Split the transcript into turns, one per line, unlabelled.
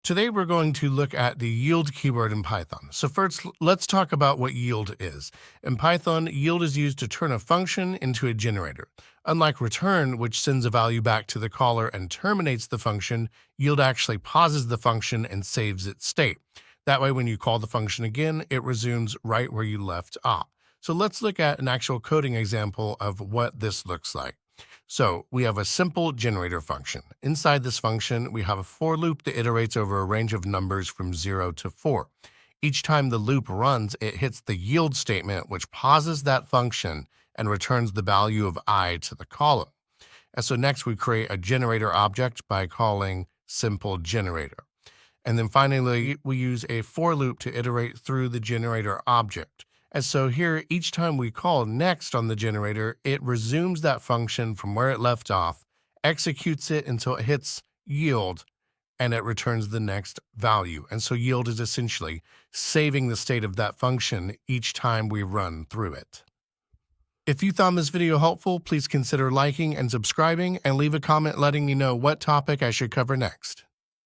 Today we're going to look at the yield keyword in Python. So first, let's talk about what yield is. In Python, yield is used to turn a function into a generator. Unlike return, which sends a value back to the caller and terminates the function, yield actually pauses the function and saves its state. That way, when you call the function again, it resumes right where you left off. So let's look at an actual coding example of what this looks like. So we have a simple generator function. Inside this function, we have a for loop that iterates over a range of numbers from 0 to 4. Each time the loop runs, it hits the yield statement, which pauses that function and returns the value of I to the caller. And so next we create a generator object by calling simple generator. And then finally, we use a for loop to iterate through the generator object. And so here, each time we call next on the generator, it resumes that function from where it left off, executes it until it hits yield, and it returns the next value. And so yield is essentially saving the state of that function each time we run through it. If you found this video helpful, please consider liking and subscribing, and leave a comment letting me know what topic I should cover next.